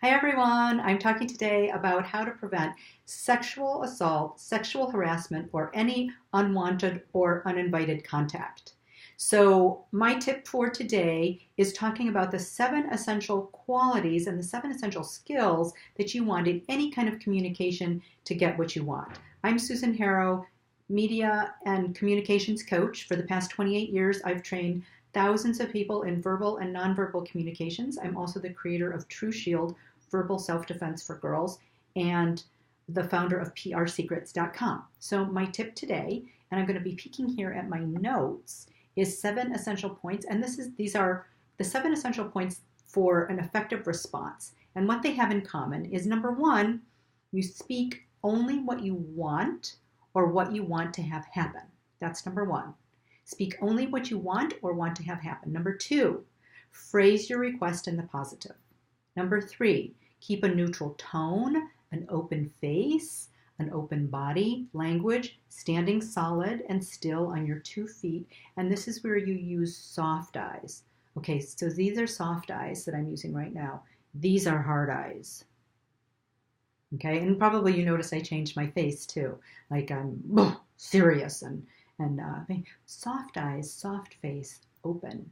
Hi everyone, I'm talking today about how to prevent sexual assault, sexual harassment, or any unwanted or uninvited contact. So my tip for today is talking about the 7 essential qualities and the 7 essential skills that you want in any kind of communication to get what you want. I'm Susan Harrow, media and communications coach. For the past 28 years, I've trained thousands of people in verbal and nonverbal communications. I'm also the creator of True Shield, Verbal Self-Defense for Girls, and the founder of PRSecrets.com. So my tip today, and I'm going to be peeking here at my notes, is 7 essential points. And these are the 7 essential points for an effective response. And what they have in common is, number 1, you speak only what you want or what you want to have happen. That's number 1. Speak only what you want or want to have happen. Number 2, phrase your request in the positive. Number 3, keep a neutral tone, an open face, an open body, language, standing solid and still on your 2 feet. And this is where you use soft eyes. Okay, so these are soft eyes that I'm using right now. These are hard eyes. Okay, and probably you notice I changed my face too. Like I'm serious and soft eyes, soft face, open.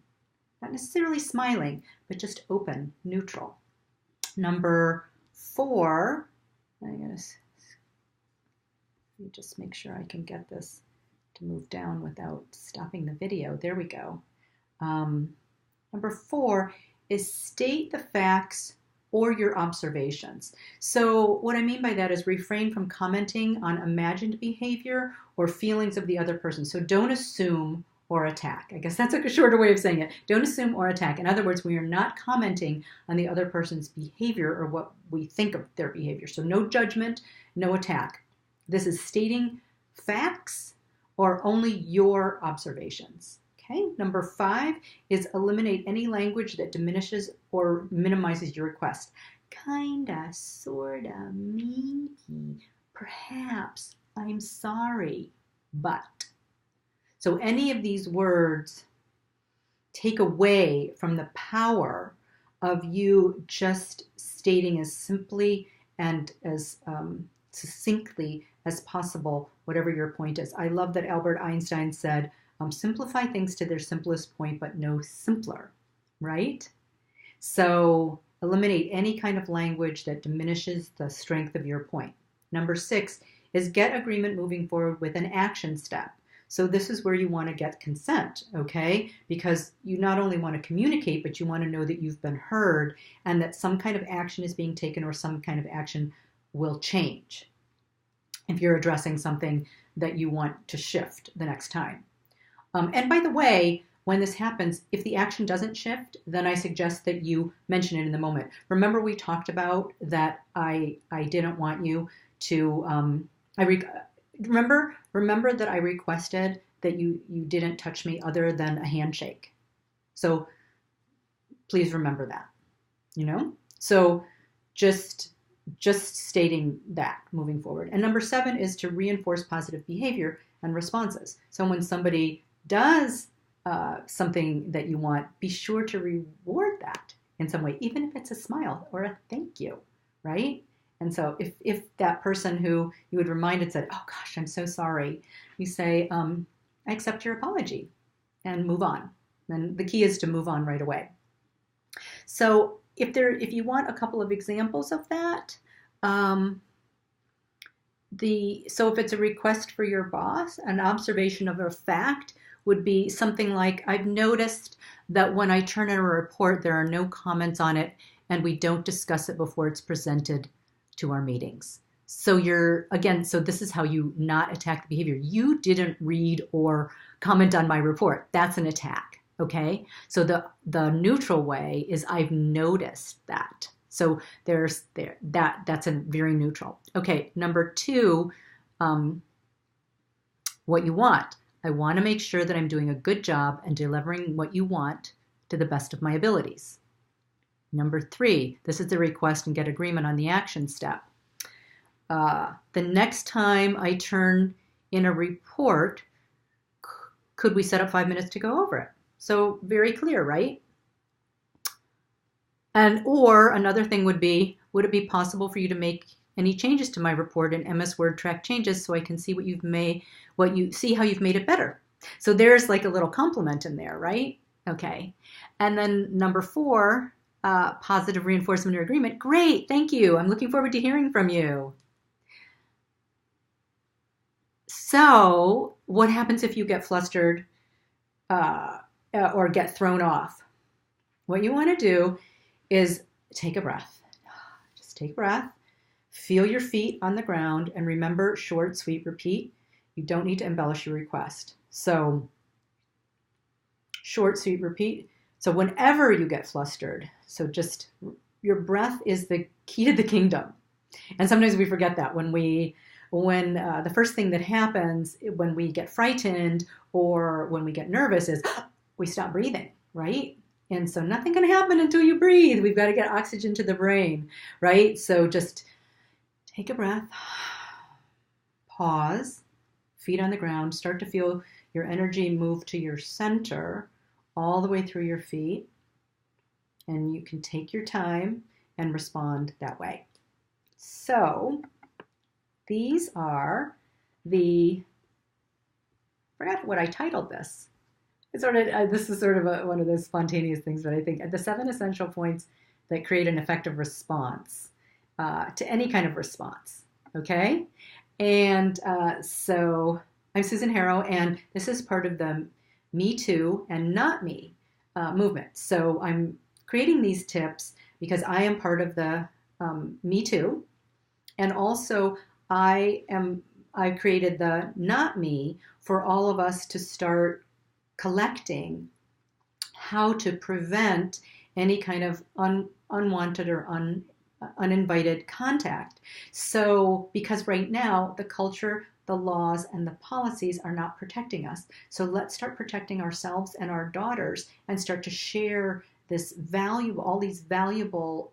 Not necessarily smiling, but just open, neutral. Number 4, I'm going to just make sure I can get this to move down without stopping the video. There we go. Number 4 is state the facts or your observations. So what I mean by that is refrain from commenting on imagined behavior or feelings of the other person. So don't assume or attack. I guess that's like a shorter way of saying it. Don't assume or attack. In other words, we are not commenting on the other person's behavior or what we think of their behavior. So no judgment, no attack. This is stating facts or only your observations. Okay, number 5 is eliminate any language that diminishes or minimizes your request. Kinda, sorta, maybe, perhaps, I'm sorry, but. So any of these words take away from the power of you just stating as simply and as succinctly as possible whatever your point is. I love that Albert Einstein said, simplify things to their simplest point, but no simpler, right? So eliminate any kind of language that diminishes the strength of your point. Number 6 is get agreement moving forward with an action step. So this is where you want to get consent, okay? Because you not only want to communicate, but you want to know that you've been heard and that some kind of action is being taken or some kind of action will change if you're addressing something that you want to shift the next time. And by the way, when this happens, if the action doesn't shift, then I suggest that you mention it in the moment. Remember we talked about that I didn't want you to, remember that I requested that you didn't touch me other than a handshake. So please remember that, you know? So just stating that moving forward. And number 7 is to reinforce positive behavior and responses. So when somebody does something that you want, be sure to reward that in some way, even if it's a smile or a thank you, right? And so if that person who you had reminded said, oh gosh, I'm so sorry, you say, I accept your apology and move on. And the key is to move on right away. So if you want a couple of examples of that, so if it's a request for your boss, an observation of a fact would be something like, I've noticed that when I turn in a report, there are no comments on it and we don't discuss it before it's presented to our meetings. So so this is how you not attack the behavior. You didn't read or comment on my report. That's an attack, okay? So the neutral way is I've noticed that. So that's a very neutral. Okay, number 2, what you want. I want to make sure that I'm doing a good job and delivering what you want to the best of my abilities. Number 3, this is the request and get agreement on the action step. The next time I turn in a report, could we set up 5 minutes to go over it? So very clear, right? Or another thing would be, Would it be possible for you to make any changes to my report in MS Word track changes so I can see what you've made, see how you've made it better? So there's like a little compliment in there, right? Okay. And then number 4, positive reinforcement or agreement. Great, thank you. I'm looking forward to hearing from you. So what happens if you get flustered or get thrown off? What you want to do is take a breath. Just take a breath. Feel your feet on the ground and remember, short, sweet, repeat. You don't need to embellish your request. So short, sweet, repeat. So whenever you get flustered, so just your breath is the key to the kingdom. And sometimes we forget that when the first thing that happens when we get frightened or when we get nervous is we stop breathing, right? And so nothing can happen until you breathe. We've got to get oxygen to the brain, right? So just take a breath, pause, feet on the ground, start to feel your energy move to your center all the way through your feet. And you can take your time and respond that way. So these are I forgot what I titled this. This is sort of one of those spontaneous things, but I think the 7 essential points that create an effective response to any kind of response, okay? And so I'm Susan Harrow, and this is part of the Me Too and Not Me movement. So I'm creating these tips because I am part of the Me Too, and also I created the Not Me for all of us to start collecting how to prevent any kind of unwanted or uninvited contact. So because right now the culture, the laws, and the policies are not protecting us. So let's start protecting ourselves and our daughters and start to share all these valuable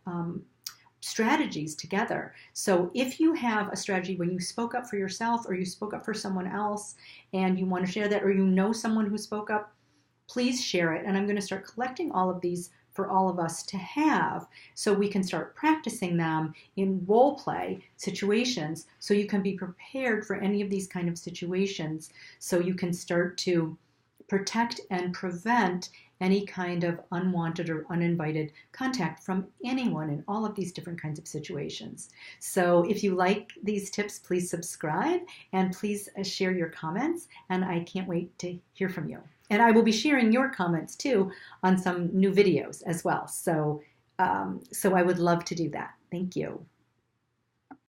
strategies together. So if you have a strategy when you spoke up for yourself or you spoke up for someone else and you want to share that, or you know someone who spoke up, please share it. And I'm going to start collecting all of these for all of us to have so we can start practicing them in role play situations so you can be prepared for any of these kind of situations so you can start to protect and prevent any kind of unwanted or uninvited contact from anyone in all of these different kinds of situations. So if you like these tips, please subscribe and please share your comments, and I can't wait to hear from you. And I will be sharing your comments too on some new videos as well. So I would love to do that. Thank you.